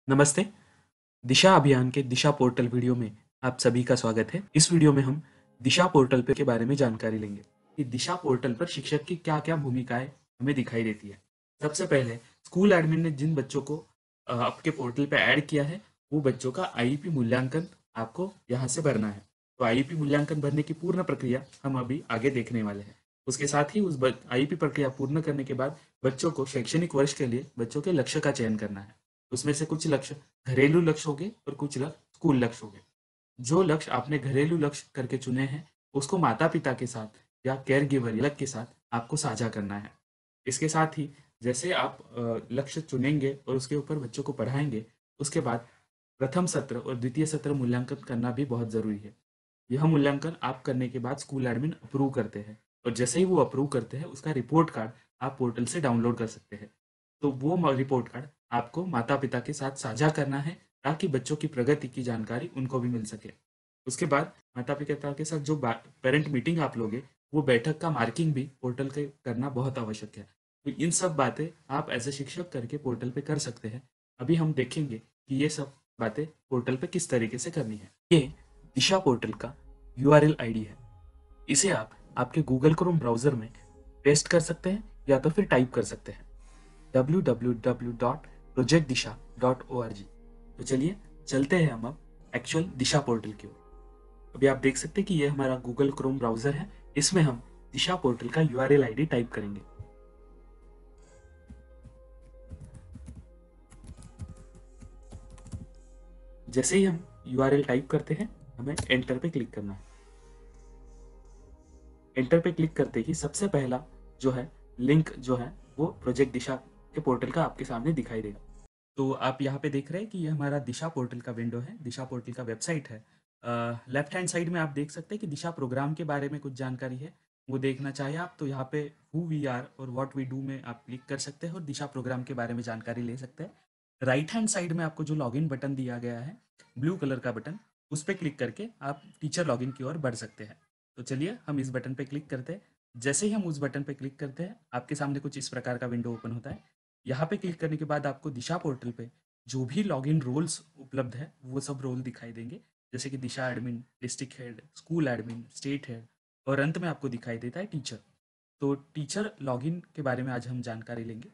नमस्ते। दिशा अभियान के दिशा पोर्टल वीडियो में आप सभी का स्वागत है। इस वीडियो में हम दिशा पोर्टल पे के बारे में जानकारी लेंगे कि दिशा पोर्टल पर शिक्षक की क्या-क्या भूमिकाएं हमें दिखाई देती है। सबसे पहले स्कूल एडमिन ने जिन बच्चों को आपके पोर्टल पे ऐड किया है, वो बच्चों का आईईपी मूल्यांकन आपको यहाँ से भरना है। तो आईईपी मूल्यांकन भरने की पूर्ण प्रक्रिया हम अभी आगे देखने वाले हैं। उसके साथ ही उस आईईपी प्रक्रिया पूर्ण करने के बाद बच्चों को शैक्षणिक वर्ष के लिए बच्चों के लक्ष्य का चयन करना है। उसमें से कुछ लक्ष्य घरेलू लक्ष्य होंगे और कुछ लक्ष्य स्कूल लक्ष्य होंगे। जो लक्ष्य आपने घरेलू लक्ष्य करके चुने हैं, उसको माता-पिता के साथ या केयर गिवर या के साथ आपको साझा करना है। इसके साथ ही जैसे आप लक्ष्य चुनेंगे और उसके ऊपर बच्चों को पढ़ाएँगे, उसके बाद प्रथम सत्र और द्वितीय सत्र मूल्यांकन करना भी बहुत ज़रूरी है। यह मूल्यांकन आप करने के बाद स्कूल एडमिन अप्रूव करते हैं और जैसे ही वो अप्रूव करते हैं, उसका रिपोर्ट कार्ड आप पोर्टल से डाउनलोड कर सकते हैं। तो वो रिपोर्ट कार्ड आपको माता पिता के साथ साझा करना है ताकि बच्चों की प्रगति की जानकारी उनको भी मिल सके। उसके बाद माता पिता के साथ जो पेरेंट मीटिंग आप लोगे, वो बैठक का मार्किंग भी पोर्टल के करना बहुत आवश्यक है। तो इन सब बातें आप एज ए शिक्षक करके पोर्टल पे कर सकते हैं। अभी हम देखेंगे कि ये सब बातें पोर्टल पे किस तरीके से करनी है। ये दिशा पोर्टल का यूआरएल आईडी है। इसे आप आपके गूगल क्रोम ब्राउज़र में पेस्ट कर सकते हैं या तो फिर टाइप कर सकते हैं www.projectdisha.org। तो चलिए चलते हैं हम अब एक्चुअल दिशा पोर्टल की ओर। अभी आप देख सकते हैं कि ये हमारा गूगल क्रोम ब्राउज़र है। इसमें हम दिशा पोर्टल का यूआरएल आईडी टाइप करेंगे। जैसे ही हम यूआरएल टाइप करते हैं, हमें एंटर पे क्लिक करना है। एंटर पे क्लिक करते ही सबसे पहला जो है लिंक जो है वो प्रोजेक्ट दिशा के पोर्टल का आपके सामने दिखाई देगा। तो आप यहाँ पे देख रहे हैं कि ये हमारा दिशा पोर्टल का विंडो है, दिशा पोर्टल का वेबसाइट है। लेफ्ट हैंड साइड में आप देख सकते हैं कि दिशा प्रोग्राम के बारे में कुछ जानकारी है। वो देखना चाहे आप तो यहाँ पे हु वी आर और व्हाट वी डू में आप क्लिक कर सकते हैं और दिशा प्रोग्राम के बारे में जानकारी ले सकते हैं। राइट हैंड साइड में आपको जो लॉगिन बटन दिया गया है, ब्लू कलर का बटन, उस पर क्लिक करके आप टीचर लॉगिन की ओर बढ़ सकते हैं। तो चलिए हम इस बटन पे क्लिक करते हैं। जैसे ही हम उस बटन पे क्लिक करते हैं, आपके सामने कुछ इस प्रकार का विंडो ओपन होता है। यहाँ पे क्लिक करने के बाद आपको दिशा पोर्टल पे जो भी लॉगिन रोल्स उपलब्ध है, वो सब रोल दिखाई देंगे। जैसे कि Disha admin, district head, school admin, state head और अंत में आपको दिखाई देता है टीचर। तो टीचर लॉगिन के बारे में आज हम जानकारी लेंगे।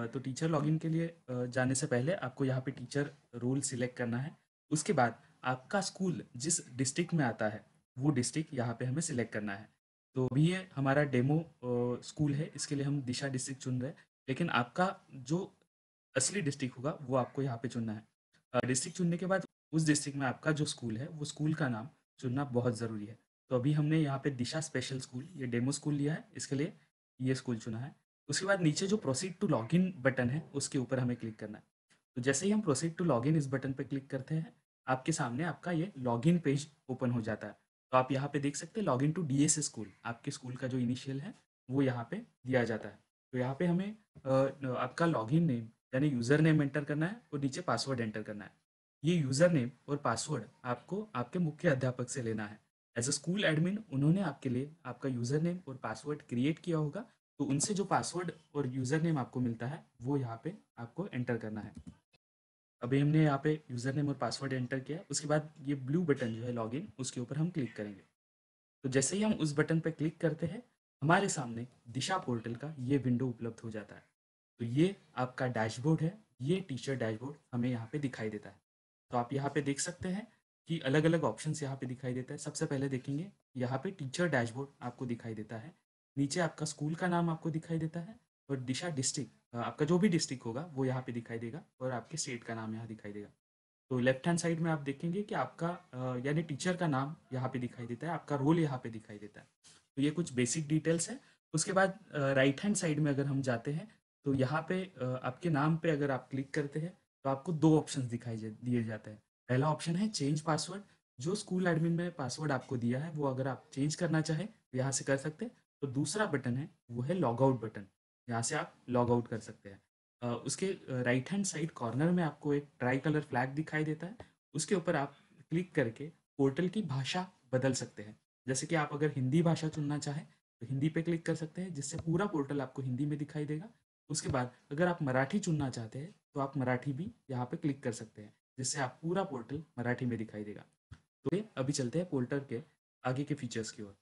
तो टीचर लॉगिन के लिए जाने से पहले आपको यहाँ पे टीचर रोल सिलेक्ट करना है। उसके बाद आपका स्कूल जिस डिस्ट्रिक्ट में आता है, वो डिस्ट्रिक्ट यहाँ पे हमें सिलेक्ट करना है। तो अभी ये हमारा डेमो स्कूल है, इसके लिए हम दिशा डिस्ट्रिक्ट चुन रहे हैं। लेकिन आपका जो असली डिस्ट्रिक्ट होगा वो आपको यहाँ पे चुनना है। डिस्ट्रिक्ट चुनने के बाद उस डिस्ट्रिक्ट में आपका जो स्कूल है, वो स्कूल का नाम चुनना बहुत ज़रूरी है। तो अभी हमने यहाँ पे दिशा स्पेशल स्कूल, ये डेमो स्कूल लिया है, इसके लिए ये स्कूल चुना है। उसके बाद नीचे जो प्रोसीड टू लॉगिन बटन है, उसके ऊपर हमें क्लिक करना है। तो जैसे ही हम प्रोसीड टू लॉगिन इस बटन पे क्लिक करते हैं, आपके सामने आपका ये लॉगिन पेज ओपन हो जाता है। तो आप यहाँ पे देख सकते हैं लॉगिन टू डीएस स्कूल, आपके स्कूल का जो इनिशियल है, वो यहाँ पे दिया जाता है। तो यहाँ पे हमें आपका लॉगिन नेम यानी यूज़र नेम एंटर करना है और नीचे पासवर्ड एंटर करना है। ये यूज़र नेम और पासवर्ड आपको आपके मुख्य अध्यापक से लेना है। एज अ स्कूल एडमिन उन्होंने आपके लिए आपका यूज़र नेम और पासवर्ड क्रिएट किया होगा, तो उनसे जो पासवर्ड और यूज़र नेम आपको मिलता है, वो यहाँ पे आपको एंटर करना है। अभी हमने यहाँ पे यूज़र नेम और पासवर्ड एंटर किया है। उसके बाद ये ब्लू बटन जो है लॉगिन, उसके ऊपर हम क्लिक करेंगे। तो जैसे ही हम उस बटन पे क्लिक करते हैं, हमारे सामने दिशा पोर्टल का ये विंडो उपलब्ध हो जाता है। तो ये आपका डैशबोर्ड है, ये टीचर डैशबोर्ड हमें यहाँ पे दिखाई देता है। तो आप यहाँ पे देख सकते हैं कि अलग-अलग ऑप्शंस यहाँ पे दिखाई देता है। सबसे पहले देखेंगे, यहाँ पे टीचर डैशबोर्ड आपको दिखाई देता है। नीचे आपका स्कूल का नाम आपको दिखाई देता है और दिशा डिस्ट्रिक्ट, आपका जो भी डिस्ट्रिक्ट होगा वो यहाँ पे दिखाई देगा और आपके स्टेट का नाम यहाँ दिखाई देगा। तो लेफ्ट हैंड साइड में आप देखेंगे कि आपका यानी टीचर का नाम यहाँ पे दिखाई देता है, आपका रोल यहाँ पे दिखाई देता है। तो ये कुछ बेसिक डिटेल्स है। उसके बाद राइट हैंड साइड में अगर हम जाते हैं, तो यहाँ पे आपके नाम पे अगर आप क्लिक करते हैं, तो आपको दो ऑप्शंस दिए जाते हैं। पहला ऑप्शन है चेंज पासवर्ड। जो स्कूल एडमिन में पासवर्ड आपको दिया है, वो अगर आप चेंज करना चाहें तो यहाँ से कर सकते हैं। तो दूसरा बटन है, वो है लॉग आउट बटन। यहाँ से आप लॉग आउट कर सकते हैं। उसके राइट हैंड साइड कॉर्नर में आपको एक ट्राई कलर फ्लैग दिखाई देता है। उसके ऊपर आप क्लिक करके पोर्टल की भाषा बदल सकते हैं। जैसे कि आप अगर हिंदी भाषा चुनना चाहें, तो हिंदी पे क्लिक कर सकते हैं, जिससे पूरा पोर्टल आपको हिंदी में दिखाई देगा। उसके बाद अगर आप मराठी चुनना चाहते हैं, तो आप मराठी भी यहाँ पे क्लिक कर सकते हैं, जिससे आप पूरा पोर्टल मराठी में दिखाई देगा। तो ये अभी चलते हैं पोर्टल के आगे के फीचर्स की ओर।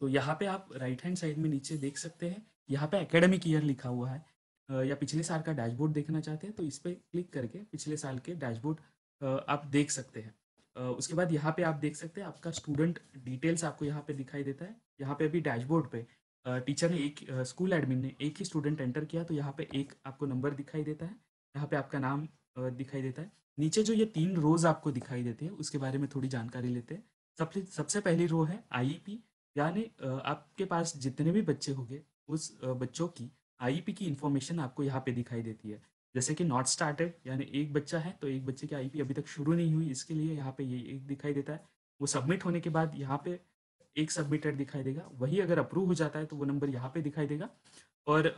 तो यहाँ पे आप राइट हैंड साइड में नीचे देख सकते हैं, यहाँ पे एकेडमिक ईयर लिखा हुआ है। या पिछले साल का डैशबोर्ड देखना चाहते हैं तो इस पे क्लिक करके पिछले साल के डैशबोर्ड आप देख सकते हैं। उसके बाद यहाँ पे आप देख सकते हैं आपका स्टूडेंट डिटेल्स आपको यहाँ पे दिखाई देता है। यहाँ पे अभी डैशबोर्ड पे टीचर ने स्कूल एडमिन ने एक ही स्टूडेंट एंटर किया तो यहाँ पे एक आपको नंबर दिखाई देता है। यहाँ पे आपका नाम दिखाई देता है। नीचे जो ये 3 रोज़ आपको दिखाई देते हैं उसके बारे में थोड़ी जानकारी लेते हैं। सबसे सबसे पहली रो है आईईपी, यानी आपके पास जितने भी बच्चे होंगे उस बच्चों की आईईपी की इन्फॉर्मेशन आपको यहाँ पे दिखाई देती है। जैसे कि नॉट स्टार्टेड, यानी एक बच्चा है तो एक बच्चे की आईईपी अभी तक शुरू नहीं हुई, इसके लिए यहाँ पे ये एक दिखाई देता है। वो सबमिट होने के बाद यहाँ पे एक सबमिटेड दिखाई देगा, वही अगर अप्रूव हो जाता है तो वो नंबर यहाँ पे दिखाई देगा। और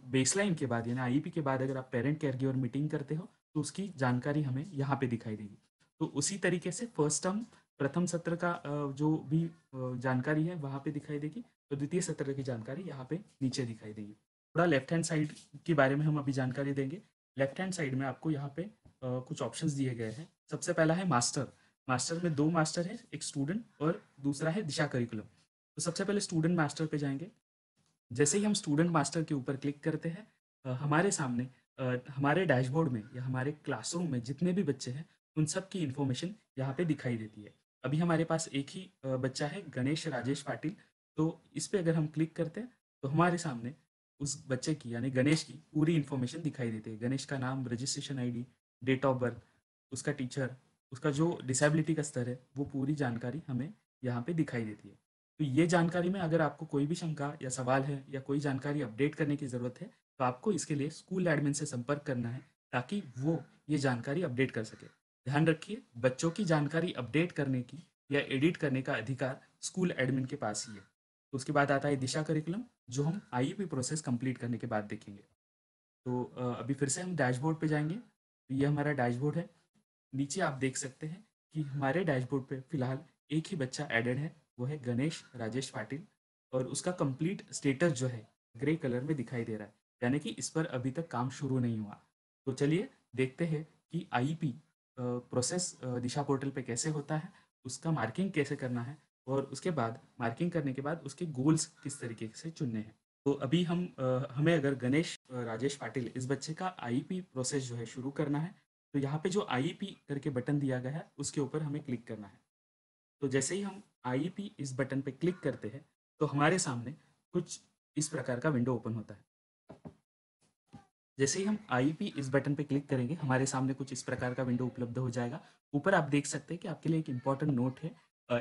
बेसलाइन के बाद यानी आईईपी के बाद अगर आप पेरेंट केयर गिवर मीटिंग करते हो तो उसकी जानकारी हमें यहाँ पे दिखाई देगी। तो उसी तरीके से फर्स्ट टर्म प्रथम सत्र का जो भी जानकारी है वहाँ पे दिखाई देगी, तो द्वितीय सत्र की जानकारी यहाँ पे नीचे दिखाई देगी। थोड़ा लेफ्ट हैंड साइड के बारे में हम अभी जानकारी देंगे। लेफ्ट हैंड साइड में आपको यहाँ पे कुछ ऑप्शंस दिए गए हैं। सबसे पहला है मास्टर। मास्टर में 2 मास्टर है, एक स्टूडेंट और दूसरा है दिशा करिकुलम। तो सबसे पहले स्टूडेंट मास्टर पे जाएंगे। जैसे ही हम स्टूडेंट मास्टर के ऊपर क्लिक करते हैं हमारे सामने हमारे डैशबोर्ड में या हमारे क्लासरूम में जितने भी बच्चे हैं उन सब की इन्फॉर्मेशन यहाँ पे दिखाई देती है। अभी हमारे पास एक ही बच्चा है, गणेश राजेश पाटिल। तो इस पे अगर हम क्लिक करते हैं तो हमारे सामने उस बच्चे की यानी गणेश की पूरी इन्फॉर्मेशन दिखाई देती है। गणेश का नाम, registration ID, date of birth, उसका टीचर, उसका जो डिसेबिलिटी का स्तर है वो पूरी जानकारी हमें यहाँ पे दिखाई देती है। तो ये जानकारी में अगर आपको कोई भी शंका या सवाल है या कोई जानकारी अपडेट करने की ज़रूरत है तो आपको इसके लिए स्कूल एडमिन से संपर्क करना है ताकि वो ये जानकारी अपडेट कर सके। ध्यान रखिए, बच्चों की जानकारी अपडेट करने की या एडिट करने का अधिकार स्कूल एडमिन के पास ही है। तो उसके बाद आता है दिशा करिकुलम, जो हम आईईपी प्रोसेस कंप्लीट करने के बाद देखेंगे। तो अभी फिर से हम डैशबोर्ड पे जाएंगे। तो ये हमारा डैशबोर्ड है। नीचे आप देख सकते हैं कि हमारे डैशबोर्ड पे फिलहाल एक ही बच्चा एडेड है, वो है गणेश राजेश पाटिल। और उसका कंप्लीट स्टेटस जो है ग्रे कलर में दिखाई दे रहा है, यानी कि इस पर अभी तक काम शुरू नहीं हुआ। तो चलिए देखते हैं कि आईईपी प्रोसेस दिशा पोर्टल पे कैसे होता है, उसका मार्किंग कैसे करना है और उसके बाद मार्किंग करने के बाद उसके गोल्स किस तरीके से चुनने हैं। तो अभी हमें अगर गणेश राजेश पाटिल इस बच्चे का आईईपी प्रोसेस जो है शुरू करना है तो यहाँ पे जो आईईपी करके बटन दिया गया है उसके ऊपर हमें क्लिक करना है। तो जैसे ही हम आईईपी इस बटन पे क्लिक करते हैं तो हमारे सामने कुछ इस प्रकार का विंडो ओपन होता है। जैसे ही हम आईईपी इस बटन पे क्लिक करेंगे हमारे सामने कुछ इस प्रकार का विंडो उपलब्ध हो जाएगा। ऊपर आप देख सकते हैं कि आपके लिए एक इम्पॉर्टेंट नोट है।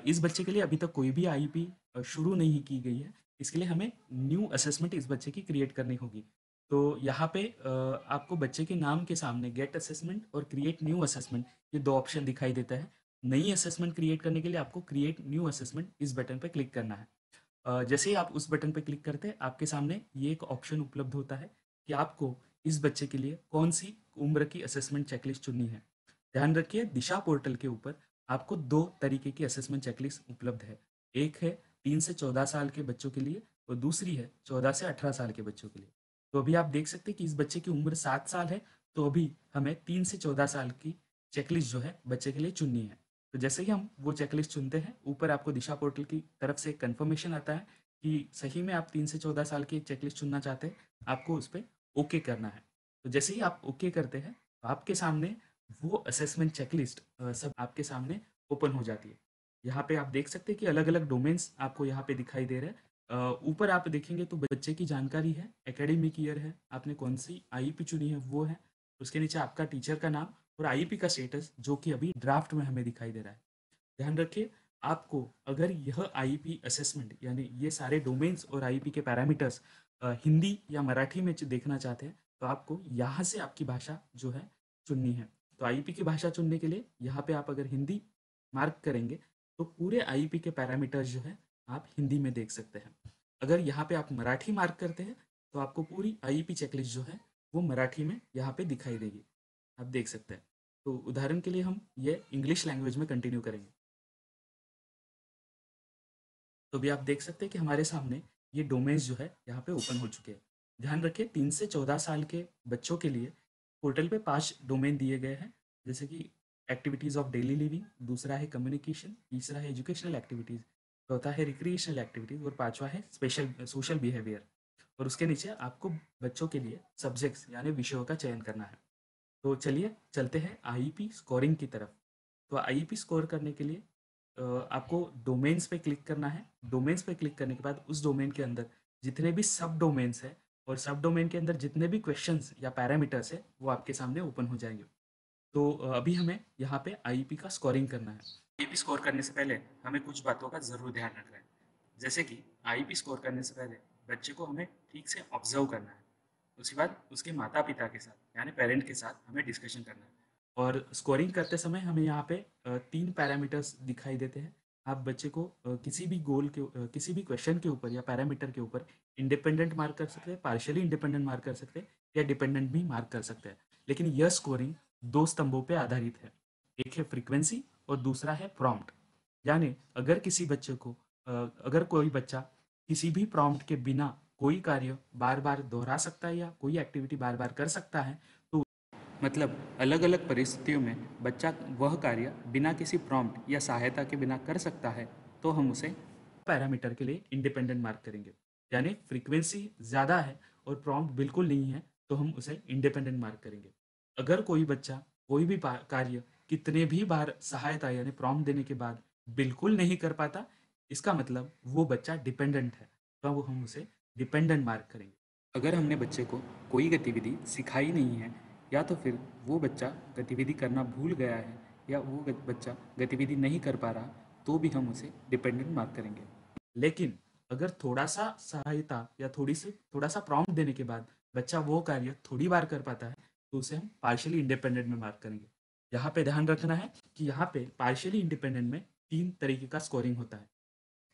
इस बच्चे के लिए अभी तक कोई भी आईईपी शुरू नहीं की गई है, इसके लिए हमें न्यू असेसमेंट इस बच्चे की क्रिएट करनी होगी। तो यहाँ पे आपको बच्चे के नाम के सामने गेट असेसमेंट और क्रिएट न्यू असेसमेंट, ये 2 ऑप्शन दिखाई देता है। नई असेसमेंट क्रिएट करने के लिए आपको क्रिएट न्यू असेसमेंट इस बटन पे क्लिक करना है। जैसे ही आप उस बटन पे क्लिक करते हैं आपके सामने ये एक ऑप्शन उपलब्ध होता है कि आपको इस बच्चे के लिए कौन सी उम्र की असेसमेंट चेकलिस्ट चुननी है। ध्यान रखिए, दिशा पोर्टल के ऊपर आपको 2 तरीके की असेसमेंट चेकलिस्ट उपलब्ध है। एक है 3 से 14 साल के बच्चों के लिए और दूसरी है 14 से 18 साल के बच्चों के लिए। तो अभी आप देख सकते हैं कि इस बच्चे की उम्र 7 साल है, तो अभी हमें 3 से 14 साल की चेकलिस्ट जो है बच्चे के लिए चुननी है। तो जैसे ही हम वो चेकलिस्ट चुनते हैं ऊपर आपको दिशा पोर्टल की तरफ से कंफर्मेशन आता है कि सही में आप 3 से 14 साल की चेकलिस्ट चुनना चाहते हैं, आपको उस पर ओके करना है। तो जैसे ही आप ओके करते हैं तो आपके सामने वो असेसमेंट चेकलिस्ट सब आपके सामने ओपन हो जाती है। यहाँ पे आप देख सकते हैं कि अलग अलग डोमेन्स आपको यहाँ पे दिखाई दे रहे हैं। ऊपर आप देखेंगे तो बच्चे की जानकारी है, एकेडमिक ईयर है, आपने कौन सी आईईपी चुनी है वो है, उसके नीचे आपका टीचर का नाम और आईईपी का स्टेटस जो कि अभी ड्राफ्ट में हमें दिखाई दे रहा है। ध्यान रखिए, आपको अगर यह आईईपी असेसमेंट यानी ये सारे डोमेन्स और आईईपी के पैरामीटर्स हिंदी या मराठी में देखना चाहते हैं तो आपको यहाँ से आपकी भाषा जो है चुननी है। तो आईईपी की भाषा चुनने के लिए यहाँ पे आप अगर हिंदी मार्क करेंगे तो पूरे आईईपी के पैरामीटर्स जो है आप हिंदी में देख सकते हैं। अगर यहाँ पे आप मराठी मार्क करते हैं तो आपको पूरी आईईपी चेकलिस्ट जो है वो मराठी में यहाँ पे दिखाई देगी, आप देख सकते हैं। तो उदाहरण के लिए हम ये इंग्लिश लैंग्वेज में कंटिन्यू करेंगे। तो भी आप देख सकते हैं कि हमारे सामने ये डोमेन्स जो है यहाँ पे ओपन हो चुके हैं। ध्यान रखिए, 3 से 14 साल के बच्चों के लिए पोर्टल पे 5 डोमेन दिए गए हैं, जैसे कि एक्टिविटीज़ ऑफ डेली लिविंग, दूसरा है कम्युनिकेशन, तीसरा है एजुकेशनल एक्टिविटीज़, चौथा है रिक्रिएशनल एक्टिविटीज़ और पांचवा है स्पेशल सोशल बिहेवियर। और उसके नीचे आपको बच्चों के लिए सब्जेक्ट्स यानी विषयों का चयन करना है। तो चलिए चलते हैं आईईपी स्कोरिंग की तरफ। तो आईईपी स्कोर करने के लिए आपको डोमेन्स पे क्लिक करना है। डोमेन्स पे क्लिक करने के बाद उस डोमेन के अंदर जितने भी सब डोमेन्स हैं और सब डोमेन के अंदर जितने भी क्वेश्चंस या पैरामीटर्स है वो आपके सामने ओपन हो जाएंगे। तो अभी हमें यहाँ पे आईईपी का स्कोरिंग करना है। आईईपी स्कोर करने से पहले हमें कुछ बातों का ज़रूर ध्यान रखना है। जैसे कि आईईपी स्कोर करने से पहले बच्चे को हमें ठीक से ऑब्जर्व करना है। उसके बाद उसके माता पिता के साथ यानी पेरेंट के साथ हमें डिस्कशन करना है। और स्कोरिंग करते समय हमें यहाँ पे 3 पैरामीटर्स दिखाई देते हैं। आप बच्चे को किसी भी किसी भी क्वेश्चन के ऊपर या पैरामीटर के ऊपर इंडिपेंडेंट मार्क कर सकते हैं, पार्शियली इंडिपेंडेंट मार्क कर सकते हैं या डिपेंडेंट भी मार्क कर सकते हैं। लेकिन यह स्कोरिंग 2 स्तंभों पे आधारित है। एक है फ्रीक्वेंसी और दूसरा है प्रॉम्प्ट। यानी अगर कोई बच्चा किसी भी प्रॉम्प्ट के बिना कोई कार्य बार-बार दोहरा सकता है या कोई एक्टिविटी बार-बार कर सकता है, तो मतलब अलग-अलग परिस्थितियों में बच्चा वह कार्य बिना किसी प्रॉम्प्ट या सहायता के बिना कर सकता है, तो हम उसे पैरामीटर के लिए इंडिपेंडेंट मार्क करेंगे। यानी फ्रीक्वेंसी ज़्यादा है और प्रॉम्प्ट बिल्कुल नहीं है, तो हम उसे इंडिपेंडेंट मार्क करेंगे। अगर कोई बच्चा कोई भी कार्य कितने भी बार सहायता यानी प्रॉम्प्ट देने के बाद बिल्कुल नहीं कर पाता, इसका मतलब वो बच्चा डिपेंडेंट है, तो वो हम उसे डिपेंडेंट मार्क करेंगे। अगर हमने बच्चे को कोई गतिविधि सिखाई नहीं है या तो फिर वो बच्चा गतिविधि करना भूल गया है या वो बच्चा गतिविधि नहीं कर पा रहा, तो भी हम उसे डिपेंडेंट मार्क करेंगे। लेकिन अगर थोड़ा सा सहायता या थोड़ा सा प्रॉम्प्ट देने के बाद बच्चा वो कार्य थोड़ी बार कर पाता है, तो उसे हम पार्शियली इंडिपेंडेंट में मार्क करेंगे। यहाँ पे ध्यान रखना है कि यहाँ पे पार्शियली इंडिपेंडेंट में 3 तरीके का स्कोरिंग होता है।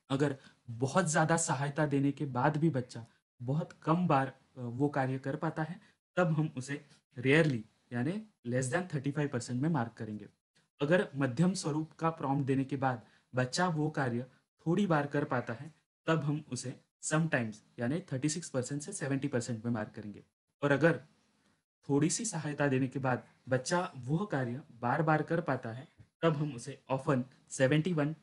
अगर बहुत ज़्यादा सहायता देने के बाद भी बच्चा बहुत कम बार वो कार्य कर पाता है, तब हम उसे रेयरली यानी लेस देन 35% में मार्क करेंगे। अगर मध्यम स्वरूप का प्रॉम्प्ट देने के बाद बच्चा वो कार्य थोड़ी बार कर पाता है, तब हम उसे समटाइम्स यानी 36% से 70% में मार्क करेंगे। और अगर थोड़ी सी सहायता देने के बाद बच्चा वह कार्य बार बार कर पाता है, तब हम उसे ऑफन 71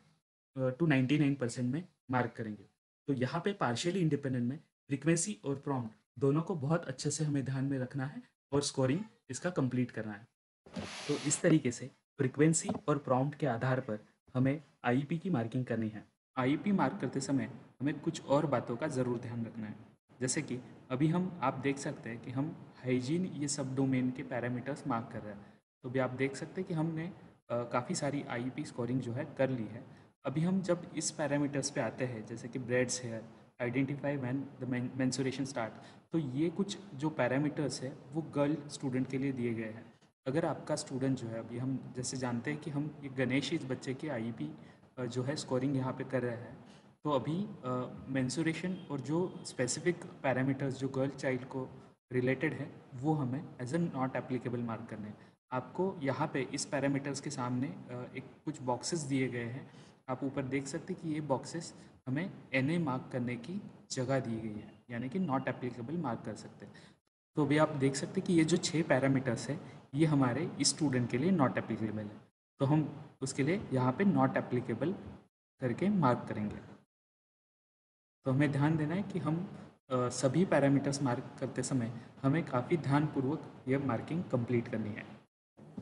टू 99% में मार्क करेंगे। तो यहाँ पे पार्शियली इंडिपेंडेंट में फ्रीक्वेंसी और प्रॉम्प्ट दोनों को बहुत अच्छे से हमें ध्यान में रखना है और स्कोरिंग इसका कंप्लीट करना है। तो इस तरीके से फ्रीक्वेंसी और प्रॉम्प्ट के आधार पर हमें आईईपी की मार्किंग करनी है। आईईपी मार्क करते समय हमें कुछ और बातों का ज़रूर ध्यान रखना है। जैसे कि अभी आप देख सकते हैं कि हम हाइजीन ये सब डोमेन के पैरामीटर्स मार्क कर रहे हैं। तो भी आप देख सकते हैं कि हमने काफ़ी सारी आईईपी स्कोरिंग जो है कर ली है। अभी हम जब इस पैरामीटर्स पे आते हैं, जैसे कि breasts hair, identify when the menstruation start, तो ये कुछ जो पैरामीटर्स है वो गर्ल स्टूडेंट के लिए दिए गए हैं। अगर आपका स्टूडेंट जो है, अभी हम जैसे जानते हैं कि हम ये गणेश इस बच्चे की आईईपी जो है स्कोरिंग यहाँ पे कर रहे हैं, तो अभी मेंसुरेशन और जो स्पेसिफिक पैरामीटर्स जो गर्ल चाइल्ड को रिलेटेड है, वो हमें as an not applicable mark करने हैं। आपको यहाँ पे इस पैरामीटर्स के सामने एक कुछ बॉक्सेस दिए गए हैं। आप ऊपर देख सकते हैं कि ये बॉक्सेस हमें एनए मार्क करने की जगह दी गई है, यानी कि नॉट एप्लीकेबल मार्क कर सकते हैं। तो अभी आप देख सकते हैं कि ये जो 6 पैरामीटर्स है, ये हमारे इस स्टूडेंट के लिए नॉट एप्लीकेबल है, तो हम उसके लिए यहाँ पे नॉट एप्लीकेबल करके मार्क करेंगे। तो हमें ध्यान देना है कि हम सभी पैरामीटर्स मार्क करते समय हमें काफ़ी ध्यानपूर्वक ये मार्किंग कंप्लीट करनी है।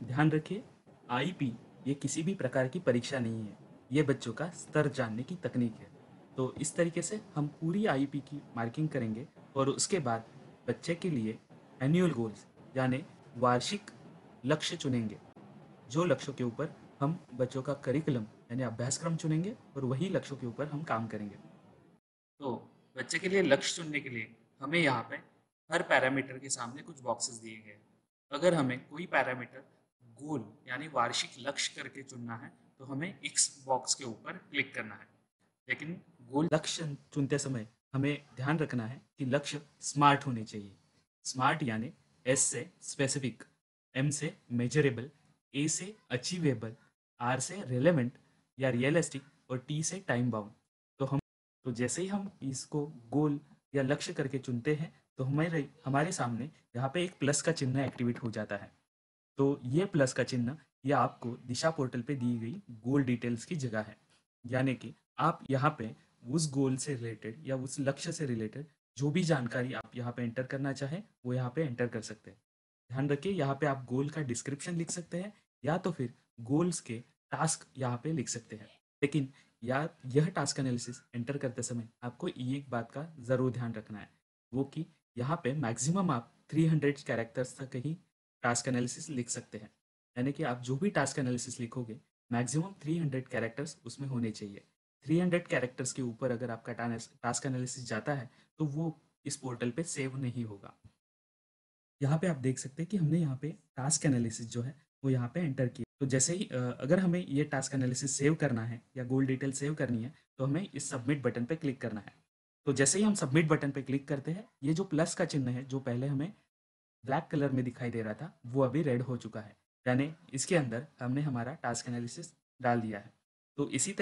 ध्यान रखिए, आईपी ये किसी भी प्रकार की परीक्षा नहीं है, ये बच्चों का स्तर जानने की तकनीक है। तो इस तरीके से हम पूरी आईपी की मार्किंग करेंगे और उसके बाद बच्चे के लिए एनुअल गोल्स यानी वार्षिक लक्ष्य चुनेंगे, जो लक्ष्यों के ऊपर हम बच्चों का करिकुलम यानी अभ्यासक्रम चुनेंगे और वही लक्ष्यों के ऊपर हम काम करेंगे। तो बच्चे के लिए लक्ष्य चुनने के लिए हमें यहाँ पे हर पैरामीटर के सामने कुछ बॉक्सेस दिए गए हैं। अगर हमें कोई पैरामीटर गोल यानी वार्षिक लक्ष्य करके चुनना है, तो हमें एक्स बॉक्स के ऊपर क्लिक करना है। लेकिन गोल लक्ष्य चुनते समय हमें ध्यान रखना है कि लक्ष्य स्मार्ट होने चाहिए। स्मार्ट यानी एस से स्पेसिफिक, एम से मेजरेबल, ए से अचीवेबल, आर से रेलेवेंट या रियलिस्टिक और टी से टाइम बाउंड। तो जैसे ही हम इसको गोल या लक्ष्य करके चुनते हैं, तो हमारे हमारे सामने यहाँ पे एक प्लस का चिन्ह एक्टिवेट हो जाता है। तो ये प्लस का चिन्ह ये आपको दिशा पोर्टल पे दी गई गोल डिटेल्स की जगह है। यानी कि आप यहाँ पे उस गोल से रिलेटेड या उस लक्ष्य से रिलेटेड जो भी जानकारी आप यहाँ पे एंटर करना चाहें वो यहाँ पे एंटर कर सकते हैं। ध्यान रखिए यहाँ पे आप गोल का डिस्क्रिप्शन लिख सकते हैं या तो फिर गोल्स के टास्क यहाँ पे लिख सकते हैं। लेकिन यह टास्क एनालिसिस एंटर करते समय आपको ये एक बात का ज़रूर ध्यान रखना है, वो कि यहाँ पे मैक्सिमम आप 300 कैरेक्टर्स तक ही टास्क एनालिसिस लिख सकते हैं। यानी कि आप जो भी टास्क एनालिसिस लिखोगे मैक्सिमम 300 कैरेक्टर्स उसमें होने चाहिए। 300 कैरेक्टर्स के ऊपर अगर आपका टास्क एनालिसिस जाता है तो वो इस पोर्टल पे सेव नहीं होगा। यहाँ पे आप देख सकते हैं कि हमने यहाँ पे टास्क एनालिसिस जो है वो यहाँ पे एंटर किया। तो जैसे ही अगर हमें ये टास्क एनालिसिस सेव करना है या गोल डिटेल सेव करनी है तो हमें इस सबमिट बटन पे क्लिक करना है। तो जैसे ही हम सबमिट बटन पे क्लिक करते हैं ये जो प्लस का चिन्ह है जो पहले हमें ब्लैक कलर में दिखाई दे रहा था वो अभी रेड हो चुका है। यानी इसके अंदर हमने हमारा टास्क एनालिसिस डाल दिया है। तो इसी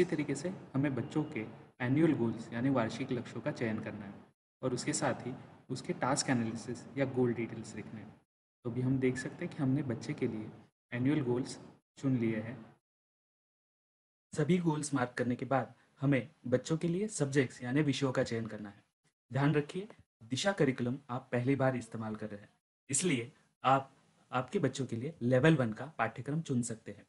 तरीके से हमें बच्चों के एनुअल गोल्स यानी वार्षिक लक्ष्यों का चयन करना है और उसके साथ ही उसके टास्क एनालिसिस या गोल डिटेल्स लिखने हैं। तो अभी हम देख सकते हैं कि हमने बच्चे के लिए एनुअल गोल्स चुन लिए हैं। सभी गोल्स मार्क करने के बाद हमें बच्चों के लिए सब्जेक्ट्स यानी विषयों का चयन करना है। ध्यान रखिए दिशा करिकुलम आप पहली बार इस्तेमाल कर रहे हैं, इसलिए आप आपके बच्चों के लिए लेवल 1 का पाठ्यक्रम चुन सकते हैं।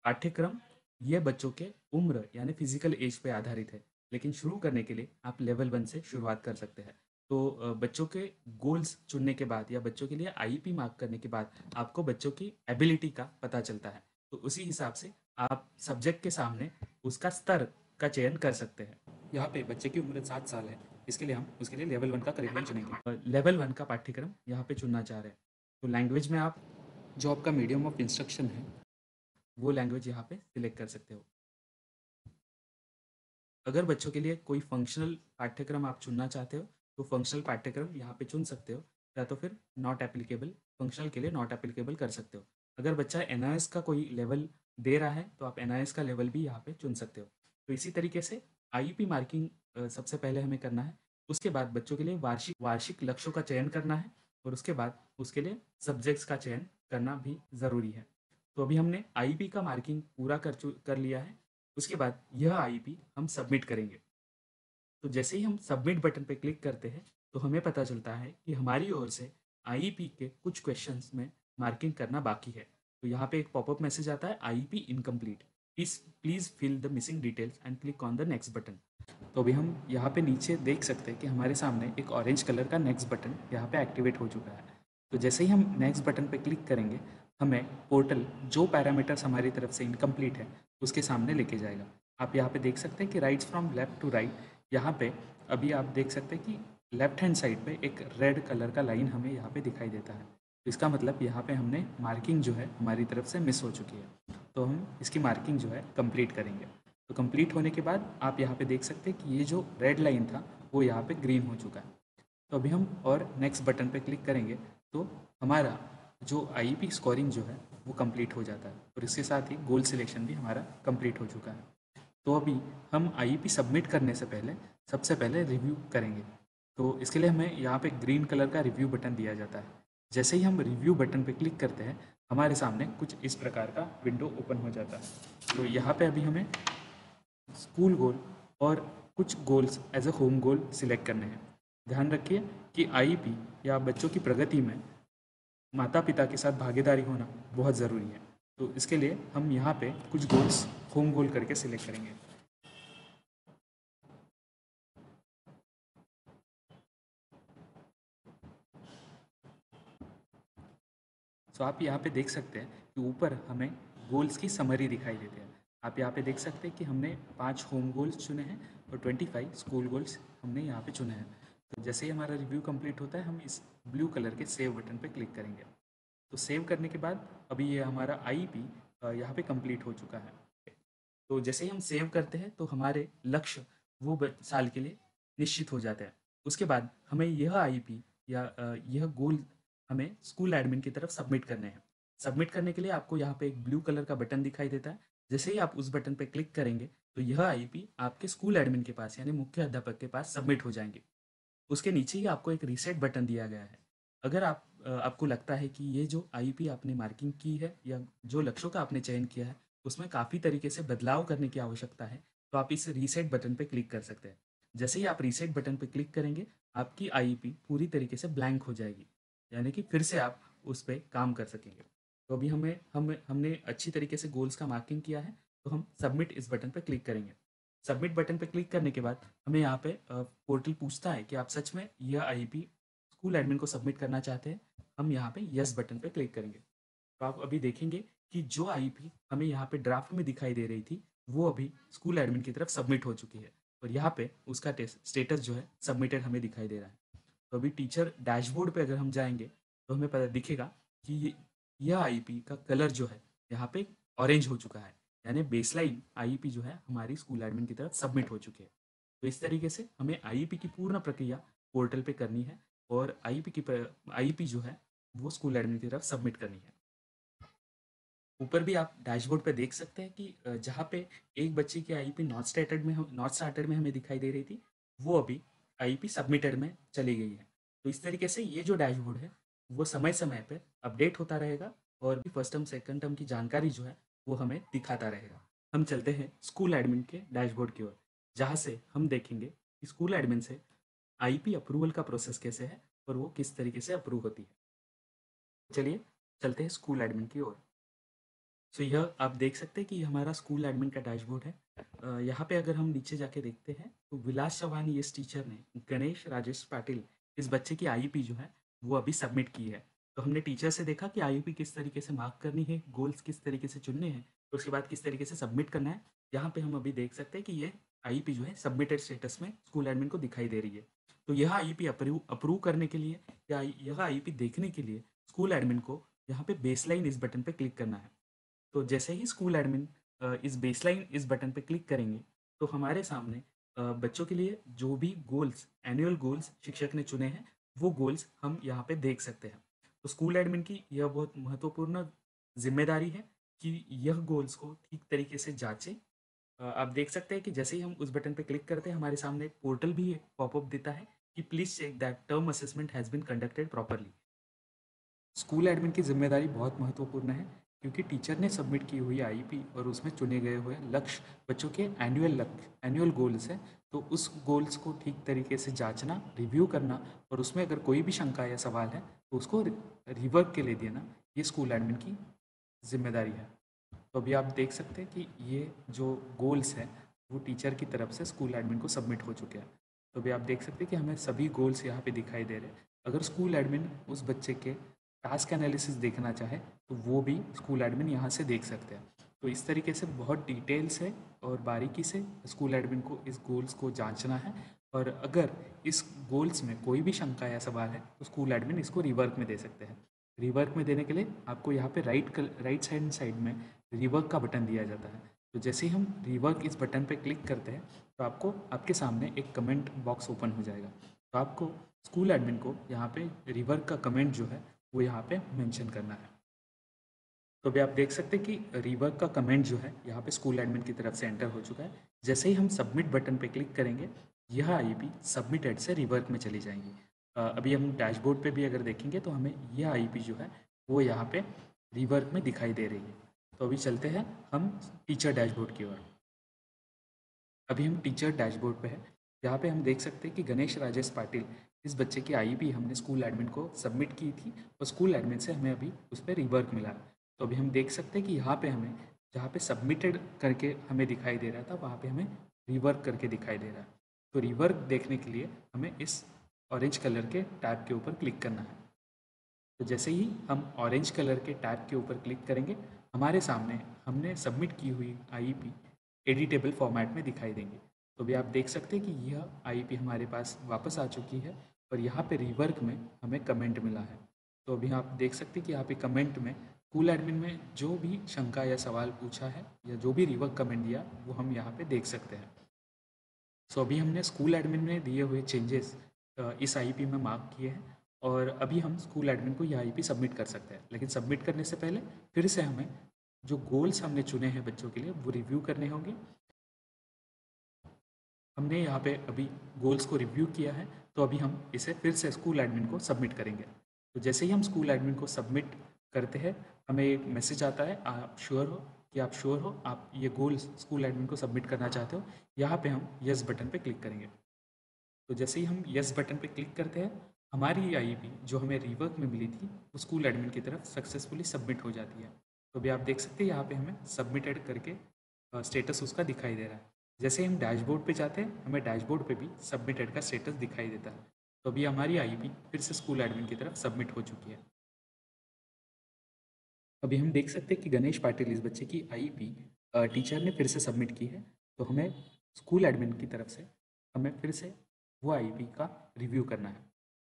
पाठ्यक्रम ये बच्चों के उम्र यानी फिजिकल एज पे आधारित है, लेकिन शुरू करने के लिए आप लेवल 1 से शुरुआत कर सकते हैं। तो बच्चों के गोल्स चुनने के बाद या बच्चों के लिए आईईपी मार्क करने के बाद आपको बच्चों की एबिलिटी का पता चलता है। तो उसी हिसाब से आप सब्जेक्ट के सामने उसका स्तर का चयन कर सकते हैं। यहाँ पे बच्चे की उम्र 7 साल है, इसके लिए हम उसके लिए लेवल 1 का करिकुलम चुनेंगे। लेवल 1 का पाठ्यक्रम यहाँ पे चुनना चाह रहे हैं। तो लैंग्वेज में आप जो आपका मीडियम ऑफ इंस्ट्रक्शन है वो लैंग्वेज यहाँ पे सिलेक्ट कर सकते हो। अगर बच्चों के लिए कोई फंक्शनल पाठ्यक्रम आप चुनना चाहते हो तो फंक्शनल पाठ्यक्रम यहाँ पे चुन सकते हो, या तो फिर नॉट एप्लीकेबल, फंक्शनल के लिए नॉट एप्लीकेबल कर सकते हो। अगर बच्चा एनआईएस का कोई लेवल दे रहा है तो आप एनआईएस का लेवल भी यहाँ पे चुन सकते हो। तो इसी तरीके से आईईपी मार्किंग सबसे पहले हमें करना है। उसके बाद बच्चों के लिए वार्षिक वार्षिक लक्ष्यों का चयन करना है और उसके बाद उसके लिए सब्जेक्ट्स का चयन करना भी ज़रूरी है। तो अभी हमने आईईपी का मार्किंग पूरा कर लिया है। उसके बाद यह आईईपी हम सबमिट करेंगे। तो जैसे ही हम सबमिट बटन पे क्लिक करते हैं तो हमें पता चलता है कि हमारी ओर से आईईपी के कुछ क्वेश्चंस में मार्किंग करना बाकी है। तो यहाँ पे एक पॉपअप मैसेज आता है IEP incomplete, please please fill the missing details and click on the next button. तो अभी हम यहाँ पे नीचे देख सकते हैं कि हमारे सामने एक ऑरेंज कलर का नेक्स्ट बटन यहाँ पे एक्टिवेट हो चुका है। तो जैसे ही हम नेक्स्ट बटन पे क्लिक करेंगे हमें पोर्टल जो पैरामीटर्स हमारी तरफ से इनकम्प्लीट है उसके सामने लेके जाएगा। आप यहाँ पे देख सकते हैं कि writes from left to right, यहाँ पे अभी आप देख सकते हैं कि लेफ्ट हैंड साइड पे एक रेड कलर का लाइन हमें यहाँ पे दिखाई देता है। तो इसका मतलब यहाँ पे हमने मार्किंग जो है हमारी तरफ से मिस हो चुकी है, तो हम इसकी मार्किंग जो है कंप्लीट करेंगे। तो कंप्लीट होने के बाद आप यहाँ पे देख सकते हैं कि ये जो रेड लाइन था वो यहाँ पे ग्रीन हो चुका है। तो अभी हम और नेक्स्ट बटन पे क्लिक करेंगे तो हमारा जो आईईपी स्कोरिंग जो है वो कंप्लीट हो जाता है और इसके साथ ही गोल सिलेक्शन भी हमारा कंप्लीट हो चुका है। तो अभी हम आईईपी सबमिट करने से पहले सबसे पहले रिव्यू करेंगे। तो इसके लिए हमें यहाँ पे ग्रीन कलर का रिव्यू बटन दिया जाता है। जैसे ही हम रिव्यू बटन पे क्लिक करते हैं हमारे सामने कुछ इस प्रकार का विंडो ओपन हो जाता है। तो यहाँ पे अभी हमें स्कूल गोल और कुछ goals as a home goal select करने हैं। ध्यान रखिए कि आईईपी या बच्चों की प्रगति में माता पिता के साथ भागीदारी होना बहुत ज़रूरी है। तो इसके लिए हम यहाँ पे कुछ गोल्स होम गोल करके सिलेक्ट करेंगे। तो आप यहाँ पे देख सकते हैं कि ऊपर हमें गोल्स की समरी दिखाई देती है। आप यहाँ पे देख सकते हैं कि हमने 5 होम गोल्स चुने हैं और 25 स्कूल गोल्स हमने यहाँ पे चुने हैं। तो जैसे ही हमारा रिव्यू कंप्लीट होता है हम इस ब्लू कलर के सेव बटन पे क्लिक करेंगे। तो सेव करने के बाद अभी ये हमारा आईईपी यहाँ पे कंप्लीट हो चुका है। तो जैसे ही हम सेव करते हैं तो हमारे लक्ष्य वो साल के लिए निश्चित हो जाते हैं। उसके बाद हमें यह आईईपी या यह गोल हमें स्कूल एडमिन की तरफ सबमिट करने हैं। सबमिट करने के लिए आपको यहाँ पे एक ब्लू कलर का बटन दिखाई देता है। जैसे ही आप उस बटन पे क्लिक करेंगे तो यह आईपी आपके स्कूल एडमिन के पास यानी मुख्य अध्यापक के पास सबमिट हो जाएंगे। उसके नीचे ही आपको एक रीसेट बटन दिया गया है। अगर आपको लगता है कि ये जो आईपी आपने मार्किंग की है या जो लक्ष्यों का आपने चयन किया है उसमें काफ़ी तरीके से बदलाव करने की आवश्यकता है, तो आप इस रीसेट बटन पे क्लिक कर सकते हैं। जैसे ही आप रीसेट बटन पे क्लिक करेंगे, आपकी आईपी पूरी तरीके से ब्लैंक हो जाएगी, यानी कि फिर से आप उस पर काम कर सकेंगे। तो अभी हमने अच्छी तरीके से गोल्स का मार्किंग किया है, तो हम सबमिट इस बटन पे क्लिक करेंगे। सबमिट बटन पे क्लिक करने के बाद हमें यहाँ पे पोर्टल पूछता है कि आप सच में यह आईपी स्कूल एडमिन को सबमिट करना चाहते हैं। हम यहाँ पे यस बटन पे क्लिक करेंगे। तो आप अभी देखेंगे कि जो आईपी हमें यहाँ पे ड्राफ्ट में दिखाई दे रही थी वो अभी स्कूल एडमिन की तरफ सबमिट हो चुकी है, और यहाँ पे उसका स्टेटस जो है सबमिटेड हमें दिखाई दे रहा है। तो अभी टीचर डैशबोर्ड पे अगर हम जाएंगे तो हमें पता दिखेगा कि यह आईपी का कलर जो है यहाँ पे ऑरेंज हो चुका है, यानी बेसलाइन आईपी जो है हमारी स्कूल एडमिन की तरफ सबमिट हो चुकी है। तो इस तरीके से हमें आईपी की पूर्ण प्रक्रिया पोर्टल पे करनी है, और आईपी जो है वो स्कूल एडमिन की तरफ सबमिट करनी है। ऊपर भी आप डैशबोर्ड पे देख सकते हैं कि जहाँ पे एक बच्चे की आईपी नॉट स्टार्टेड में हमें दिखाई दे रही थी, वो अभी आईपी सबमिटेड में चली गई है। तो इस तरीके से ये जो डैशबोर्ड है वो समय समय पे अपडेट होता रहेगा, और भी फर्स्ट टर्म सेकंड टर्म की जानकारी जो है वो हमें दिखाता रहेगा। हम चलते हैं स्कूल एडमिन के डैशबोर्ड की ओर, जहाँ से हम देखेंगे कि स्कूल एडमिन से आईपी अप्रूवल का प्रोसेस कैसे है और वो किस तरीके से अप्रूव होती है। चलिए चलते हैं स्कूल एडमिन की ओर। सो यह आप देख सकते हैं कि ये हमारा स्कूल एडमिन का डैशबोर्ड है। यहाँ पे अगर हम नीचे जाके देखते हैं तो विलास चौहान इस टीचर ने गणेश राजेश पाटिल इस बच्चे की आईपी जो है वो अभी सबमिट की है। तो हमने टीचर से देखा कि आईपी किस तरीके से मार्क करनी है, गोल्स किस तरीके से चुनने हैं, और उसके बाद किस तरीके से सबमिट करना है। यहाँ पे हम अभी देख सकते हैं कि ये आईपी जो है सबमिटेड स्टेटस में स्कूल एडमिन को दिखाई दे रही है। तो यह आईपी अप्रूव करने के लिए या यह आईपी देखने के लिए स्कूल एडमिन को यहाँ पे बेसलाइन इस बटन पे क्लिक करना है। तो जैसे ही स्कूल एडमिन इस बेसलाइन इस बटन पे क्लिक करेंगे, तो हमारे सामने बच्चों के लिए जो भी गोल्स एनुअल गोल्स शिक्षक ने चुने हैं वो गोल्स हम यहाँ पे देख सकते हैं। तो स्कूल एडमिन की यह बहुत महत्वपूर्ण जिम्मेदारी है कि यह गोल्स को ठीक तरीके से जांचे। आप देख सकते हैं कि जैसे ही हम उस बटन पे क्लिक करते हैं हमारे सामने एक पोर्टल भी एक पॉपअप देता है कि please check that term assessment has been conducted properly. School admin की जिम्मेदारी बहुत महत्वपूर्ण है, क्योंकि टीचर ने सबमिट की हुई आईपी और उसमें चुने गए हुए लक्ष्य बच्चों के एनुअल गोल्स हैं। तो उस गोल्स को ठीक तरीके से जांचना, रिव्यू करना, और उसमें अगर कोई भी शंका या सवाल है तो उसको रिवर्क के लिए देना, ये स्कूल एडमिन की जिम्मेदारी है। तो अभी आप देख सकते हैं कि ये जो गोल्स हैं वो टीचर की तरफ से स्कूल एडमिन को सबमिट हो चुके हैं। तो अभी आप देख सकते हैं कि हमें सभी गोल्स यहाँ पे दिखाई दे रहे हैं। अगर स्कूल एडमिन उस बच्चे के टास्क एनालिसिस देखना चाहे तो वो भी स्कूल एडमिन यहाँ से देख सकते हैं। तो इस तरीके से बहुत डिटेल से और बारीकी से स्कूल एडमिन को इस गोल्स को जांचना है, और अगर इस गोल्स में कोई भी शंका या सवाल है तो स्कूल एडमिन इसको रिवर्क में दे सकते हैं। रिवर्क में देने के लिए आपको यहाँ पे राइट साइड में रिवर्क का बटन दिया जाता है। तो जैसे ही हम रिवर्क इस बटन पे क्लिक करते हैं तो आपको आपके सामने एक कमेंट बॉक्स ओपन हो जाएगा। तो आपको स्कूल एडमिन को यहाँ पे रिवर्क का कमेंट जो है वो यहाँ पे मेंशन करना है। तो अभी आप देख सकते हैं कि रिवर्क का कमेंट जो है यहाँ पे स्कूल एडमिन की तरफ से एंटर हो चुका है। जैसे ही हम सबमिट बटन पे क्लिक करेंगे, यह आईपी सबमिटेड से रिवर्क में चली जाएंगी। अभी हम डैशबोर्ड पे भी अगर देखेंगे तो हमें यह आईपी जो है वो यहाँ पे रिवर्क में दिखाई दे रही है। तो अभी चलते हैं हम टीचर डैशबोर्ड की ओर। अभी हम टीचर डैशबोर्ड पे हैं, यहाँ पे हम देख सकते हैं कि गणेश राजेश पाटिल इस बच्चे की आईपी हमने स्कूल एडमिन को सबमिट की थी, और स्कूल एडमिन से हमें अभी उस पर रिवर्क मिला है। तो अभी हम देख सकते हैं कि यहाँ पे हमें जहाँ पे सबमिटेड करके हमें दिखाई दे रहा था वहाँ पे हमें रिवर्क करके दिखाई दे रहा है। तो रिवर्क देखने के लिए हमें इस ऑरेंज कलर के टैब के ऊपर क्लिक करना है। तो जैसे ही हम ऑरेंज कलर के टैब के ऊपर क्लिक करेंगे, हमारे सामने हमने सबमिट की हुई आईपी एडिटेबल फॉर्मेट में दिखाई देंगे। तो भी आप देख सकते हैं कि यह आईपी हमारे पास वापस आ चुकी है, और यहाँ पे रिवर्क में हमें कमेंट मिला है। तो अभी आप देख सकते हैं कि यहाँ पे कमेंट में स्कूल एडमिन में जो भी शंका या सवाल पूछा है या जो भी रिवर्क कमेंट दिया वो हम यहाँ पे देख सकते हैं। सो अभी हमने स्कूल एडमिन में दिए हुए चेंजेस इस आईपी में मार्क किए हैं, और अभी हम स्कूल एडमिन को यह आईपी सबमिट कर सकते हैं। लेकिन सबमिट करने से पहले फिर से हमें जो गोल्स हमने चुने हैं बच्चों के लिए वो रिव्यू करने होंगे। हमने यहाँ पे अभी गोल्स को रिव्यू किया है, तो अभी हम इसे फिर से स्कूल एडमिन को सबमिट करेंगे। तो जैसे ही हम स्कूल एडमिन को सबमिट करते हैं, हमें एक मैसेज आता है, आप श्योर हो आप ये गोल्स स्कूल एडमिन को सबमिट करना चाहते हो। यहाँ पे हम यस बटन पे क्लिक करेंगे। तो जैसे ही हम यस बटन पे क्लिक करते हैं, हमारी आईईपी जो हमें रीवर्क में मिली थी वो स्कूल एडमिन की तरफ सक्सेसफुली सबमिट हो जाती है। तो अभी आप देख सकते हैं यहाँ पे हमें सबमिटेड करके स्टेटस उसका दिखाई दे रहा है। जैसे ही हम डैशबोर्ड पे जाते हैं, हमें डैशबोर्ड पे भी सबमिटेड का स्टेटस दिखाई देता है। तो अभी हमारी आईईपी फिर से स्कूल एडमिन की तरफ सबमिट हो चुकी है। अभी हम देख सकते हैं कि गणेश पाटिल इस बच्चे की आईईपी टीचर ने फिर से सबमिट की है। तो हमें स्कूल एडमिन की तरफ से हमें फिर से वो आईईपी का रिव्यू करना है।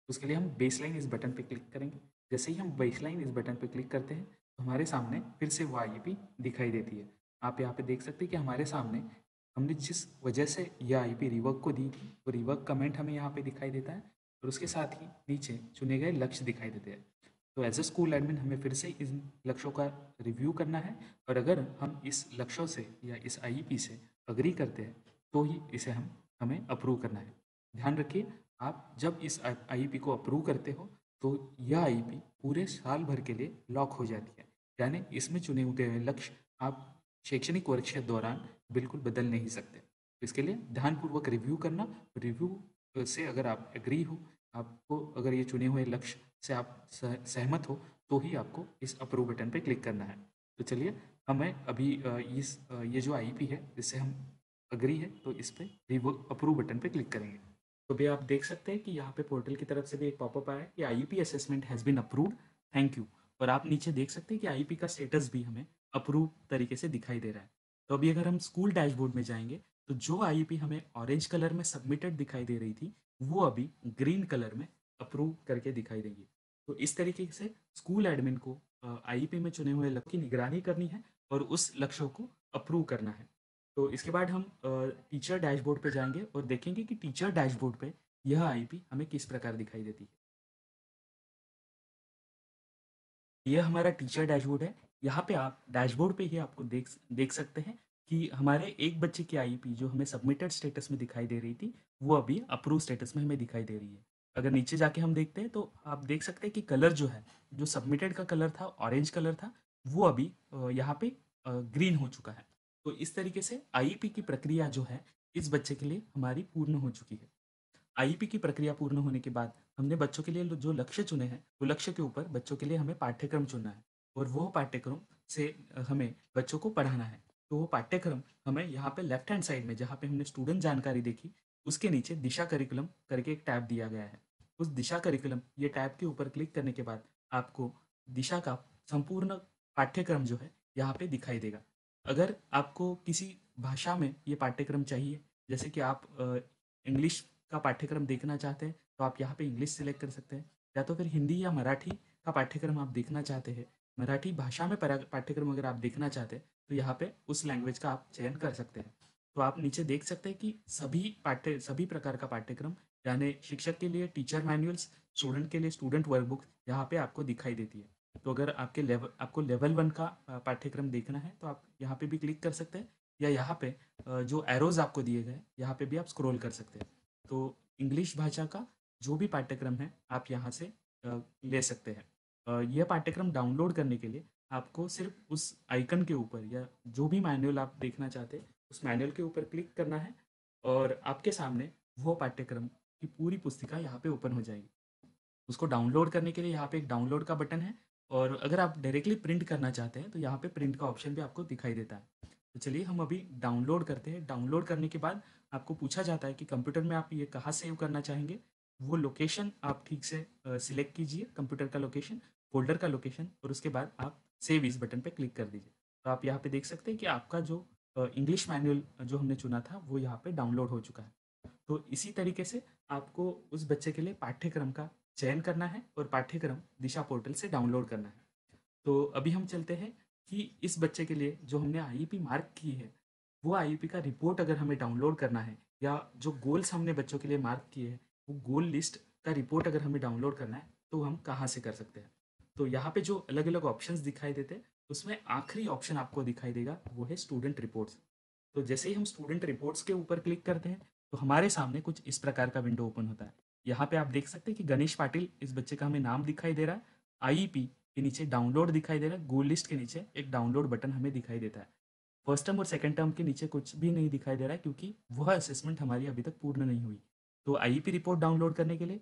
उसके लिए हम बेसलाइन इस बटन पे क्लिक करेंगे। जैसे ही हम बेसलाइन इस बटन पे क्लिक करते हैं, तो हमारे सामने फिर से वो आईईपी दिखाई देती है। आप यहाँ पे देख सकते हैं कि हमारे सामने हमने जिस वजह से यह आईईपी रिवर्क को दी थी, वो रिवर्क कमेंट हमें यहाँ पे दिखाई देता है और उसके साथ ही नीचे चुने गए लक्ष्य दिखाई देते हैं। तो एज ए स्कूल एडमिन हमें फिर से इन लक्ष्यों का रिव्यू करना है, और अगर हम इस लक्ष्यों से या इस आईईपी से अग्री करते हैं, तो ही इसे हमें अप्रूव करना है। ध्यान रखिए, आप जब इस आईईपी को अप्रूव करते हो, तो यह आईईपी पूरे साल भर के लिए लॉक हो जाती है। यानी इसमें चुने हुए लक्ष्य आप शैक्षणिक वर्ष के दौरान बिल्कुल बदल नहीं सकते। तो इसके लिए ध्यानपूर्वक रिव्यू करना, रिव्यू से अगर आप एग्री हो, आपको अगर ये चुने हुए लक्ष्य से आप सहमत हो, तो ही आपको इस अप्रूव बटन पे क्लिक करना है। तो चलिए, हमें अभी ये जो आईईपी है इससे हम अग्री है, तो इस पे अप्रूव बटन पे क्लिक करेंगे। तो भी आप देख सकते हैं कि यहाँ पे पोर्टल की तरफ से भी एक पॉपअप आया है कि IEP assessment has been approved, thank you. और आप नीचे देख सकते हैं कि आईईपी का स्टेटस भी हमें अप्रूव तरीके से दिखाई दे रहा है। तो अभी अगर हम स्कूल डैशबोर्ड में जाएंगे, तो जो आईईपी हमें ऑरेंज कलर में सबमिटेड दिखाई दे रही थी, वो अभी ग्रीन कलर में अप्रूव करके दिखाई देंगी। तो इस तरीके से स्कूल एडमिन को आईईपी में चुने हुए लक्ष्यों की निगरानी करनी है और उस लक्ष्यों को अप्रूव करना है। तो इसके बाद हम टीचर डैशबोर्ड पे जाएंगे और देखेंगे कि टीचर डैशबोर्ड पे यह आईपी हमें किस प्रकार दिखाई देती है। यह हमारा टीचर डैशबोर्ड है। यहाँ पे आप डैशबोर्ड पे ही आपको देख सकते हैं कि हमारे एक बच्चे की आईपी जो हमें सबमिटेड स्टेटस में दिखाई दे रही थी, वो अभी अप्रूव स्टेटस में हमें दिखाई दे रही है। अगर नीचे जाके हम देखते हैं, तो आप देख सकते हैं कि कलर जो है, जो सबमिटेड का कलर था ऑरेंज कलर था, वो अभी यहाँ पे ग्रीन हो चुका है। तो इस तरीके से आईईपी की प्रक्रिया जो है इस बच्चे के लिए हमारी पूर्ण हो चुकी है। आईपी की प्रक्रिया पूर्ण होने के बाद हमने बच्चों के लिए जो लक्ष्य चुने हैं, वो लक्ष्य के ऊपर बच्चों के लिए हमें पाठ्यक्रम चुनना है, और वो पाठ्यक्रम से हमें बच्चों को पढ़ाना है। तो वो पाठ्यक्रम हमें यहाँ पे लेफ्ट हैंड साइड में, जहाँ पे हमने स्टूडेंट जानकारी देखी, उसके नीचे दिशा करिकुलम करके एक टैब दिया गया है। उस दिशा करिकुलम ये टैब के ऊपर क्लिक करने के बाद आपको दिशा का संपूर्ण पाठ्यक्रम जो है यहाँ पे दिखाई देगा। अगर आपको किसी भाषा में ये पाठ्यक्रम चाहिए, जैसे कि आप इंग्लिश का पाठ्यक्रम देखना चाहते हैं, तो आप यहाँ पे इंग्लिश सेलेक्ट कर सकते हैं। या तो फिर हिंदी या मराठी का पाठ्यक्रम आप देखना चाहते हैं, मराठी भाषा में पाठ्यक्रम अगर आप देखना चाहते हैं, तो यहाँ पे उस लैंग्वेज का आप चयन कर सकते हैं। तो आप नीचे देख सकते हैं कि सभी प्रकार का पाठ्यक्रम, यानी शिक्षक के लिए टीचर मैनुअल्स, स्टूडेंट के लिए स्टूडेंट वर्कबुक यहाँ पे आपको दिखाई देती है। तो अगर आपको लेवल 1 का पाठ्यक्रम देखना है, तो आप यहाँ पे भी क्लिक कर सकते हैं, या यहाँ पे जो एरोज आपको दिए गए, यहाँ पे भी आप स्क्रॉल कर सकते हैं। तो इंग्लिश भाषा का जो भी पाठ्यक्रम है, आप यहाँ से ले सकते हैं। यह पाठ्यक्रम डाउनलोड करने के लिए आपको सिर्फ उस आइकन के ऊपर, या जो भी मैनुअल आप देखना चाहते हैं, उस मैनुअल के ऊपर क्लिक करना है, और आपके सामने वो पाठ्यक्रम की पूरी पुस्तिका यहाँ पे ओपन हो जाएगी। उसको डाउनलोड करने के लिए यहाँ पे एक डाउनलोड का बटन है, और अगर आप डायरेक्टली प्रिंट करना चाहते हैं, तो यहाँ पे प्रिंट का ऑप्शन भी आपको दिखाई देता है। तो चलिए, हम अभी डाउनलोड करते हैं। डाउनलोड करने के बाद आपको पूछा जाता है कि कंप्यूटर में आप ये कहाँ सेव करना चाहेंगे। वो लोकेशन आप ठीक से सिलेक्ट कीजिए, कंप्यूटर का लोकेशन, फोल्डर का लोकेशन, और उसके बाद आप सेव इस बटन पे क्लिक कर दीजिए। तो आप यहाँ पे देख सकते हैं कि आपका जो इंग्लिश मैनुअल जो हमने चुना था, वो यहाँ पे डाउनलोड हो चुका है। तो इसी तरीके से आपको उस बच्चे के लिए पाठ्यक्रम का चयन करना है, और पाठ्यक्रम दिशा पोर्टल से डाउनलोड करना है। तो अभी हम चलते हैं कि इस बच्चे के लिए जो हमने आईईपी मार्क की है, वो आईईपी का रिपोर्ट अगर हमें डाउनलोड करना है, या जो गोल्स हमने बच्चों के लिए मार्क किए हैं, वो गोल लिस्ट का रिपोर्ट अगर हमें डाउनलोड करना है, तो हम कहाँ से कर सकते हैं। तो यहाँ पे जो अलग अलग ऑप्शंस दिखाई देते हैं, उसमें आखिरी ऑप्शन आपको दिखाई देगा, वो है स्टूडेंट रिपोर्ट्स। तो जैसे ही हम स्टूडेंट रिपोर्ट्स के ऊपर क्लिक करते हैं, तो हमारे सामने कुछ इस प्रकार का विंडो ओपन होता है। यहाँ पे आप देख सकते हैं कि गणेश पाटिल इस बच्चे का हमें नाम दिखाई दे रहा है। आईईपी के नीचे डाउनलोड दिखाई दे रहा है। गोल लिस्ट के नीचे एक डाउनलोड बटन हमें दिखाई देता है। फर्स्ट टर्म और सेकंड टर्म के नीचे कुछ भी नहीं दिखाई दे रहा है क्योंकि वह असेसमेंट हमारी अभी तक पूर्ण नहीं हुई। तो आईईपी रिपोर्ट डाउनलोड करने के लिए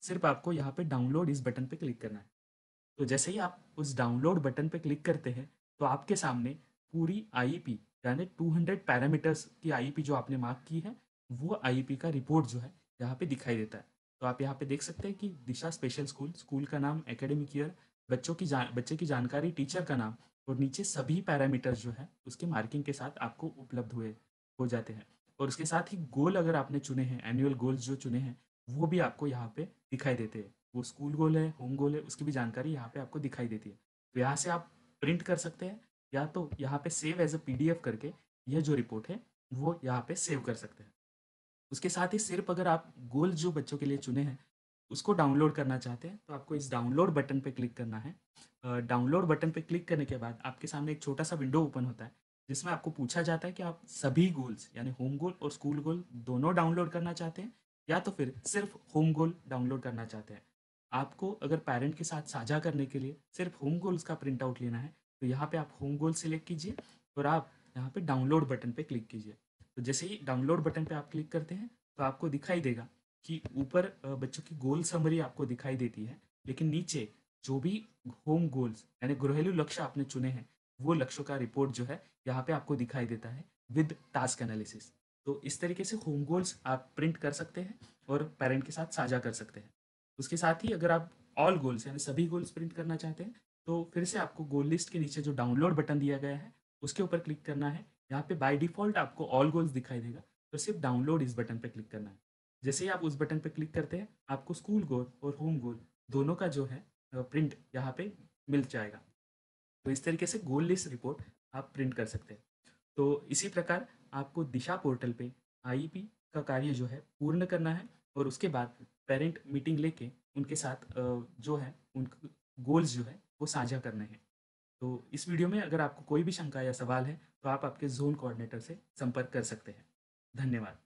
सिर्फ आपको यहाँ पे डाउनलोड इस बटन पे क्लिक करना है। तो जैसे ही आप उस डाउनलोड बटन पे क्लिक करते हैं तो आपके सामने पूरी आईईपी यानी 200 पैरामीटर्स की आईईपी जो आपने मार्क की है वो आईईपी का रिपोर्ट जो है यहाँ पे दिखाई देता है। तो आप यहाँ पे देख सकते हैं कि दिशा स्पेशल स्कूल, स्कूल का नाम, एकेडमिक ईयर, बच्चे की जानकारी, टीचर का नाम और नीचे सभी पैरामीटर्स जो है उसके मार्किंग के साथ आपको उपलब्ध हुए हो जाते हैं। और उसके साथ ही गोल अगर आपने चुने हैं, एनुअल गोल्स जो चुने हैं वो भी आपको यहाँ पे दिखाई देते हैं। वो स्कूल गोल है, होम गोल है, उसकी भी जानकारी यहाँ पे आपको दिखाई देती है। तो यहाँ से आप प्रिंट कर सकते हैं या तो यहाँ पे सेव एज अ पीडीएफ करके यह जो रिपोर्ट है वो यहाँ पे सेव कर सकते हैं। उसके साथ ही सिर्फ अगर आप गोल जो बच्चों के लिए चुने हैं उसको डाउनलोड करना चाहते हैं तो आपको इस डाउनलोड बटन पे क्लिक करना है। डाउनलोड बटन पे क्लिक करने के बाद आपके सामने एक छोटा सा विंडो ओपन होता है जिसमें आपको पूछा जाता है कि आप सभी गोल्स यानी होम गोल और स्कूल गोल दोनों डाउनलोड करना चाहते हैं या तो फिर सिर्फ होम गोल डाउनलोड करना चाहते हैं। आपको अगर पेरेंट के साथ साझा करने के लिए सिर्फ होम गोल्स का प्रिंट आउट लेना है तो यहाँ पे आप होम गोल सिलेक्ट कीजिए और आप यहाँ पे डाउनलोड बटन पे क्लिक कीजिए। तो जैसे ही डाउनलोड बटन पे आप क्लिक करते हैं तो आपको दिखाई देगा कि ऊपर बच्चों की गोल समरी आपको दिखाई देती है, लेकिन नीचे जो भी होम गोल्स यानी घरेलू लक्ष्य आपने चुने हैं वो लक्ष्यों का रिपोर्ट जो है यहाँ पे आपको दिखाई देता है विद टास्क एनालिसिस। तो इस तरीके से होम गोल्स आप प्रिंट कर सकते हैं और पेरेंट के साथ साझा कर सकते हैं। उसके साथ ही अगर आप ऑल गोल्स यानी सभी गोल्स प्रिंट करना चाहते हैं तो फिर से आपको गोल लिस्ट के नीचे जो डाउनलोड बटन दिया गया है उसके ऊपर क्लिक करना है। यहाँ पे बाय डिफ़ॉल्ट आपको ऑल गोल्स दिखाई देगा, तो सिर्फ डाउनलोड इस बटन पे क्लिक करना है। जैसे ही आप उस बटन पे क्लिक करते हैं आपको स्कूल गोल और होम गोल दोनों का जो है प्रिंट यहाँ पे मिल जाएगा। तो इस तरीके से गोल लिस्ट रिपोर्ट आप प्रिंट कर सकते हैं। तो इसी प्रकार आपको दिशा पोर्टल पे आईईपी का कार्य जो है पूर्ण करना है और उसके बाद पेरेंट मीटिंग लेके उनके साथ जो है उन गोल्स जो है वो साझा करने हैं। तो इस वीडियो में अगर आपको कोई भी शंका या सवाल है तो आप आपके ज़ोन कोऑर्डिनेटर से संपर्क कर सकते हैं। धन्यवाद।